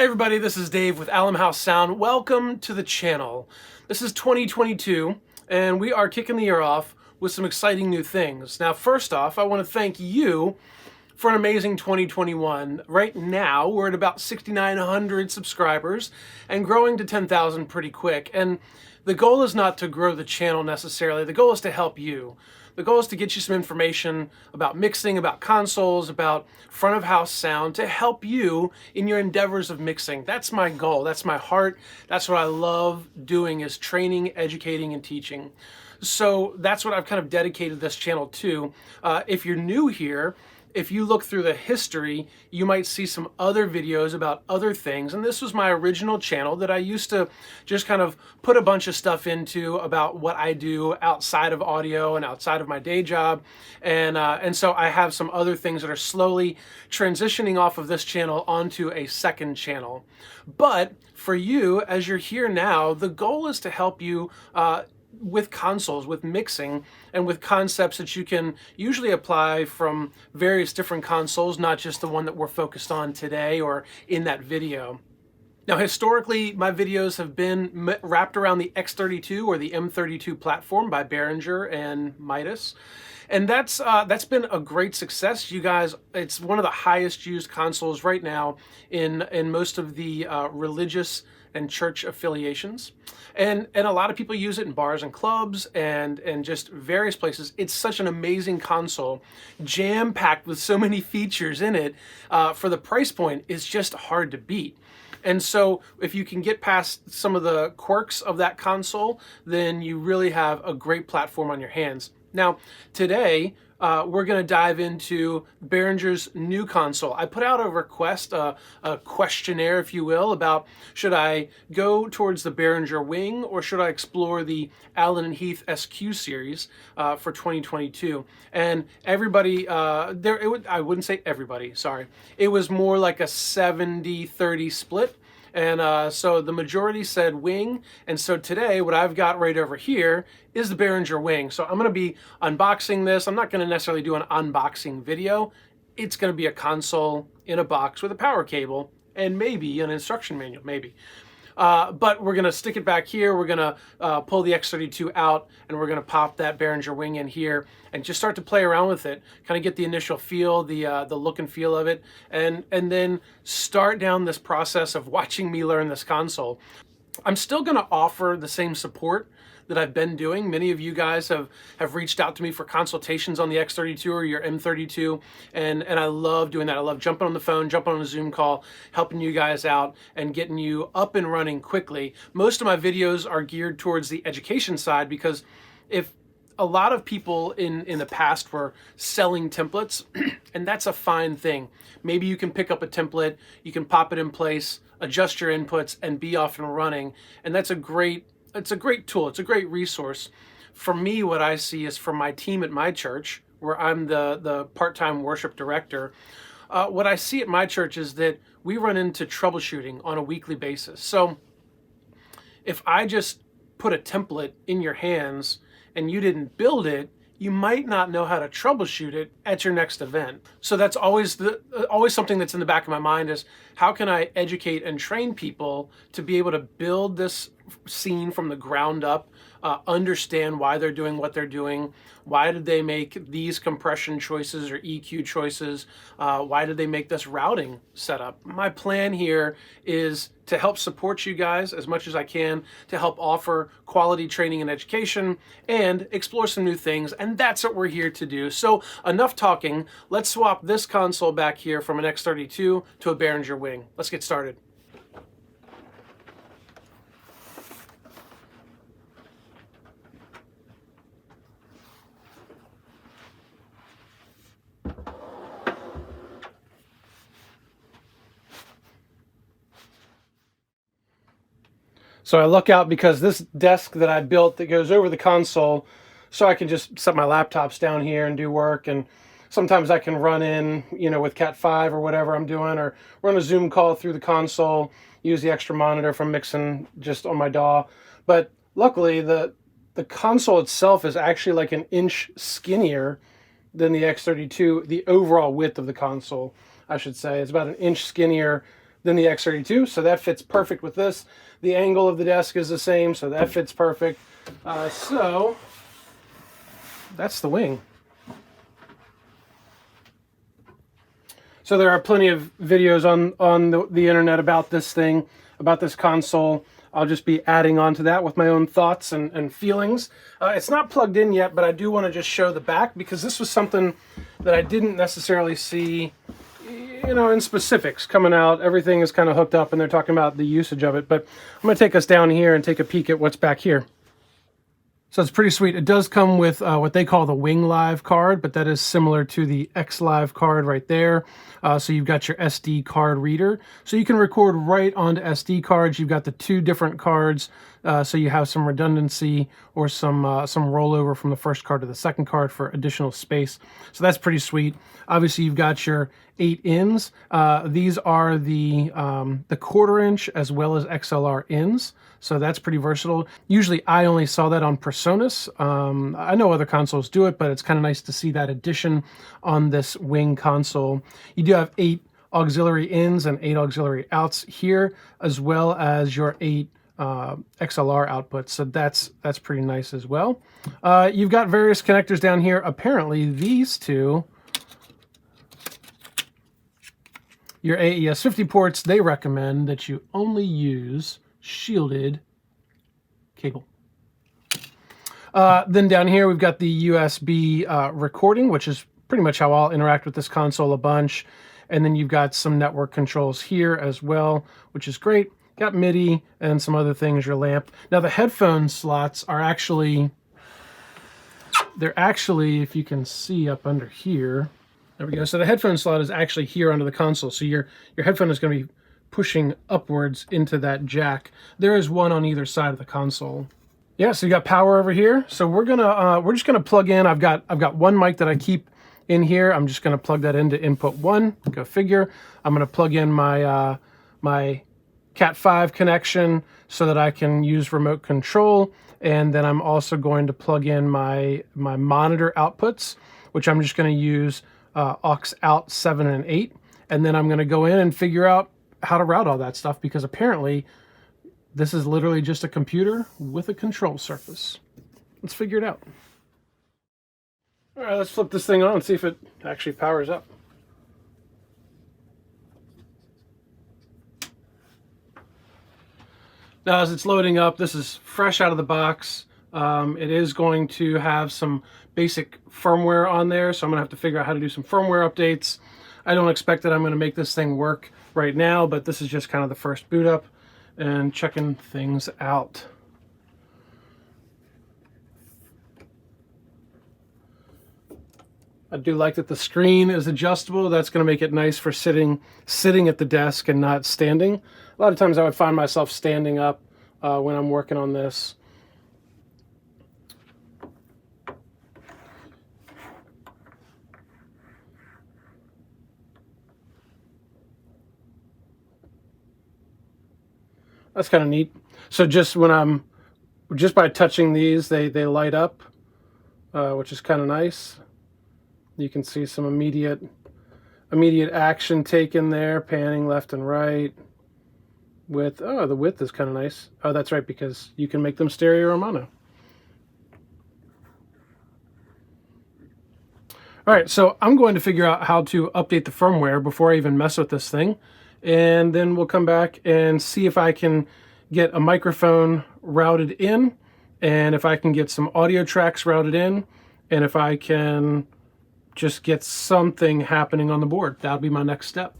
everybody, this is Dave with Alum House Sound. Welcome to the channel. This is 2022 and we are kicking the year off with some exciting new things. Now, first off, I want to thank you for an amazing 2021. Right now, we're at about 6,900 subscribers and growing to 10,000 pretty quick. And the goal is not to grow the channel necessarily. The goal is to help you. The goal is to get you some information about mixing, about consoles, about front of house sound to help you in your endeavors of mixing. That's my goal. That's my heart. That's what I love doing, is training, educating, and teaching. So that's what I've kind of dedicated this channel to. If you're new here, if you look through the history, you might see some other videos about other things. And this was my original channel that I used to just kind of put a bunch of stuff into about what I do outside of audio and outside of my day job. And so I have some other things that are slowly transitioning off of this channel onto a second channel. But for you, as you're here now, the goal is to help you with consoles, with mixing, and with concepts that you can usually apply from various different consoles, not just the one that we're focused on today or in that video. Now, historically, my videos have been wrapped around the X32 or the M32 platform by Behringer and Midas. And that's been a great success. You guys, it's one of the highest used consoles right now in most of the religious and church affiliations. And a lot of people use it in bars and clubs and just various places. It's such an amazing console, jam-packed with so many features in it. For the price point, it's just hard to beat. And so if you can get past some of the quirks of that console, then you really have a great platform on your hands. Now, today, we're going to dive into Behringer's new console. I put out a request, a questionnaire, if you will, about should I go towards the Behringer Wing or should I explore the Allen and Heath SQ series for 2022. And everybody, I wouldn't say everybody, sorry. It was more like a 70-30 split. And so the majority said Wing. And so today, what I've got right over here is the Behringer Wing. So I'm going to be unboxing this. I'm not going to necessarily do an unboxing video. It's going to be a console in a box with a power cable and maybe an instruction manual, maybe. But we're going to stick it back here. We're going to pull the X32 out and we're going to pop that Behringer Wing in here and just start to play around with it, kind of get the initial feel, the look and feel of it, and then start down this process of watching me learn this console. I'm still going to offer the same support that I've been doing. Many of you guys have reached out to me for consultations on the X32 or your M32, and I love doing that. I love jumping on the phone, jumping on a Zoom call, helping you guys out and getting you up and running quickly. Most of my videos are geared towards the education side because if a lot of people in the past were selling templates, and that's a fine thing. Maybe you can pick up a template, you can pop it in place, adjust your inputs, and be off and running. And it's a great tool. It's a great resource. For me, what I see is for my team at my church, where I'm the part-time worship director, what I see at my church is that we run into troubleshooting on a weekly basis. So if I just put a template in your hands and you didn't build it, you might not know how to troubleshoot it at your next event. So that's always something that's in the back of my mind, is how can I educate and train people to be able to build this scene from the ground up, understand why they're doing what they're doing, why did they make these compression choices or EQ choices, why did they make this routing setup. My plan here is to help support you guys as much as I can, to help offer quality training and education and explore some new things, and that's what we're here to do. So enough talking, let's swap this console back here from an X32 to a Behringer Wing. Let's get started. So I look out because this desk that I built that goes over the console, so I can just set my laptops down here and do work. And sometimes I can run in, with Cat 5 or whatever I'm doing, or run a Zoom call through the console, use the extra monitor from mixing just on my DAW. But luckily, the console itself is actually like an inch skinnier than the X32, the overall width of the console, I should say. It's about an inch skinnier than the X32, so that fits perfect with this. The angle of the desk is the same, so that fits perfect. So that's the Wing. So there are plenty of videos on the internet about this thing, about this console. I'll just be adding on to that with my own thoughts and feelings. It's not plugged in yet, but I do want to just show the back, because this was something that I didn't necessarily see, you know, in specifics coming out. Everything is kind of hooked up and they're talking about the usage of it. But I'm going to take us down here and take a peek at what's back here. So it's pretty sweet. It does come with what they call the Wing Live card, but that is similar to the X Live card right there. So you've got your SD card reader. So you can record right onto SD cards. You've got the two different cards, so you have some redundancy or some rollover from the first card to the second card for additional space. So that's pretty sweet. Obviously, you've got your 8 ins. These are the 1/4 inch as well as XLR ins. So that's pretty versatile. Usually I only saw that on PreSonus. I know other consoles do it, but it's kind of nice to see that addition on this Wing console. You do have 8 auxiliary ins and 8 auxiliary outs here, as well as your 8 XLR outputs. So that's pretty nice as well. You've got various connectors down here. Apparently these two, your AES 50 ports, they recommend that you only use shielded cable. Then down here we've got the USB recording, which is pretty much how I'll interact with this console a bunch. And then you've got some network controls here as well, which is great. Got MIDI and some other things, your lamp. Now the headphone slots are actually, if you can see up under here, there we go. So the headphone slot is actually here under the console. So your headphone is going to be pushing upwards into that jack. There is one on either side of the console. Yeah, so you got power over here. So we're just gonna plug in. I've got one mic that I keep in here. I'm just gonna plug that into input 1. Go figure. I'm gonna plug in my my Cat 5 connection so that I can use remote control. And then I'm also going to plug in my monitor outputs, which I'm just gonna use aux out 7 and 8. And then I'm gonna go in and figure out how to route all that stuff, because apparently this is literally just a computer with a control surface. Let's figure it out. All right, let's flip this thing on and see if it actually powers up. Now, as it's loading up, this is fresh out of the box. It is going to have some basic firmware on there, so I'm gonna have to figure out how to do some firmware updates. I don't expect that I'm gonna make this thing work right now, but this is just kind of the first boot up and checking things out. I do like that the screen is adjustable. That's going to make it nice for sitting at the desk and not standing. A lot of times I would find myself standing up when I'm working on this. That's kind of neat. So just by touching these, they light up, which is kind of nice. You can see some immediate action taken there, panning left and right. The width is kind of nice. Oh, that's right, because you can make them stereo or mono. All right, so I'm going to figure out how to update the firmware before I even mess with this thing. And then we'll come back and see if I can get a microphone routed in, and if I can get some audio tracks routed in, and if I can just get something happening on the board. That'll be my next step.